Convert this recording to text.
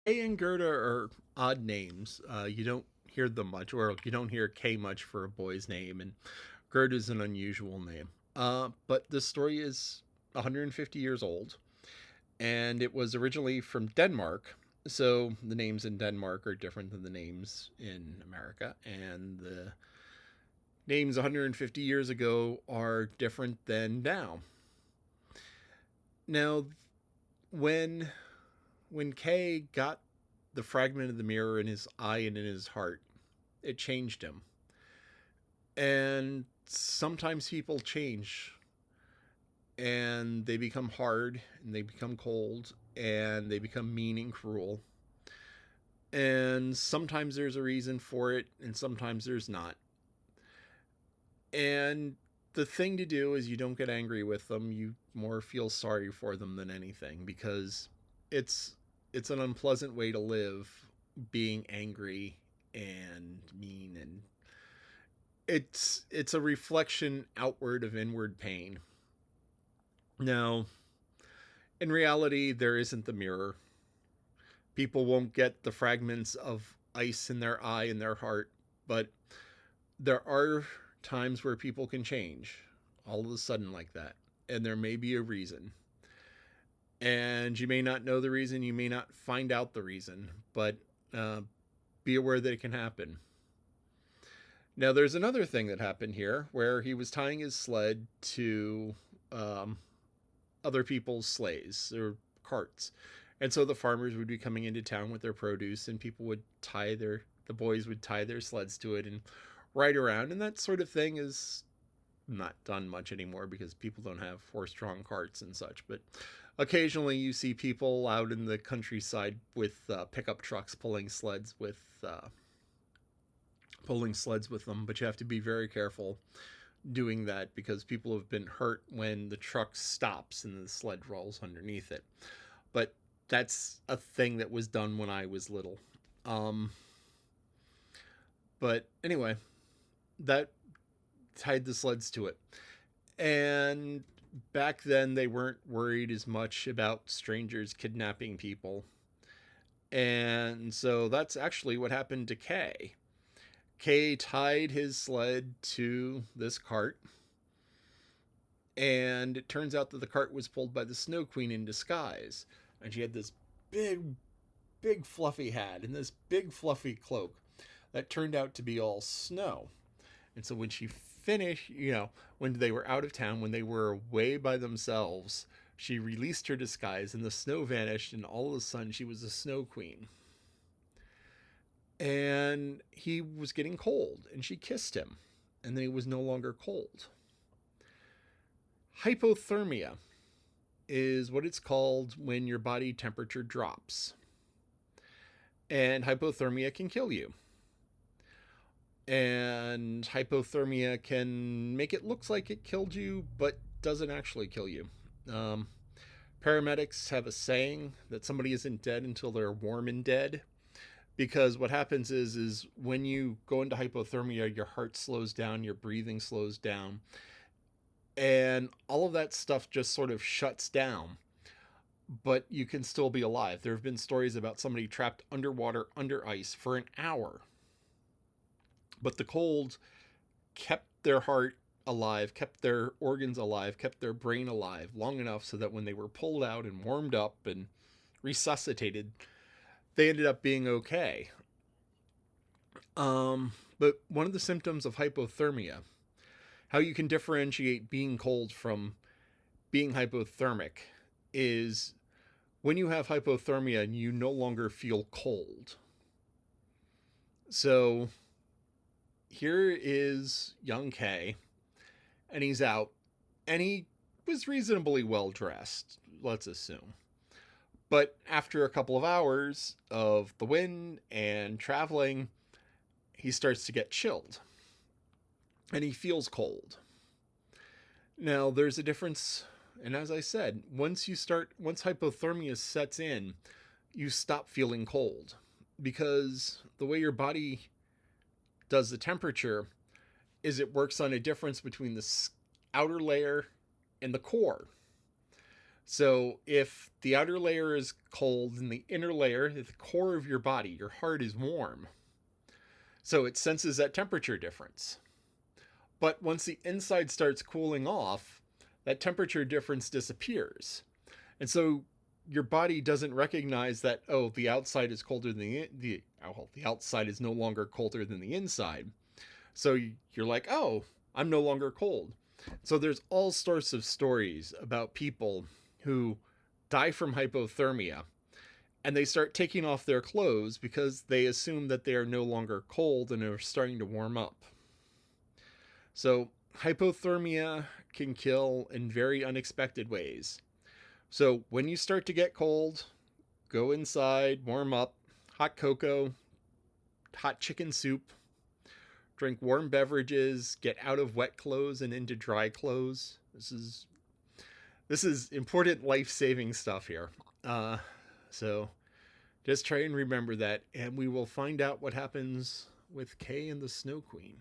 Kay and Gerda are odd names. You don't hear them much, or you don't hear Kay much for a boy's name, and Gerda's an unusual name. But this story is 150 years old, and it was originally from Denmark. So the names in Denmark are different than the names in America, and the names 150 years ago are different than now. Now, when Kay got the fragment of the mirror in his eye and in his heart, it changed him. And sometimes people change and they become hard and they become cold and they become mean and cruel. And sometimes there's a reason for it and sometimes there's not. And the thing to do is you don't get angry with them. You more feel sorry for them than anything, because it's it's an unpleasant way to live, being angry and mean, and it's a reflection outward of inward pain. Now, in reality, there isn't the mirror. People won't get the fragments of ice in their eye and their heart, but there are times where people can change all of a sudden like that, and there may be a reason. And you may not know the reason, you may not find out the reason, but uh, be aware that it can happen. Now, there's another thing that happened here where he was tying his sled to um, other people's sleighs or carts. And so the farmers would be coming into town with their produce, and people would the boys would tie their sleds to it and ride around. And that sort of thing is not done much anymore because people don't have horse-drawn carts and such. But occasionally you see people out in the countryside with pickup trucks pulling sleds with them. But you have to be very careful doing that because people have been hurt when the truck stops and the sled rolls underneath it. But that's a thing that was done when I was little. Um, but anyway, that tied the sleds to it. And back then, they weren't worried as much about strangers kidnapping people. And so that's actually what happened to Kay. Kay tied his sled to this cart, and it turns out that the cart was pulled by the Snow Queen in disguise. And she had this big, big fluffy hat and this big fluffy cloak that turned out to be all snow. And so when she finished, when they were out of town, when they were away by themselves, she released her disguise and the snow vanished, and all of a sudden she was a snow queen. And he was getting cold, and she kissed him, and then he was no longer cold. Hypothermia is what it's called when your body temperature drops. And hypothermia can kill you. And hypothermia can make it look like it killed you, but doesn't actually kill you. Um, Paramedics have a saying that somebody isn't dead until they're warm and dead, because what happens is when you go into hypothermia, your heart slows down, your breathing slows down, and all of that stuff just sort of shuts down. But you can still be alive. There have been stories about somebody trapped underwater under ice for an hour, but the cold kept their heart alive, kept their organs alive, kept their brain alive long enough so that when they were pulled out and warmed up and resuscitated, they ended up being okay. But one of the symptoms of hypothermia, how you can differentiate being cold from being hypothermic, is when you have hypothermia and you no longer feel cold. So here is young Kay, and he's out, and he was reasonably well dressed, let's assume. But after a couple of hours of the wind and traveling, he starts to get chilled and he feels cold. Now, there's a difference, and as I said, once hypothermia sets in, you stop feeling cold, because the way your body does the temperature is it works on a difference between the outer layer and the core. So if the outer layer is cold and the inner layer, the core of your body, your heart is warm. So it senses that temperature difference. But once the inside starts cooling off, that temperature difference disappears. And so your body doesn't recognize that, oh, the outside is colder than the outside is no longer colder than the inside. So you're like, oh, I'm no longer cold. So there's all sorts of stories about people who die from hypothermia, and they start taking off their clothes because they assume that they are no longer cold and are starting to warm up. So hypothermia can kill in very unexpected ways. So when you start to get cold, go inside, warm up, hot cocoa, hot chicken soup, drink warm beverages, get out of wet clothes and into dry clothes. This is important life-saving stuff here. So just try and remember that, and we will find out what happens with Kay and the Snow Queen.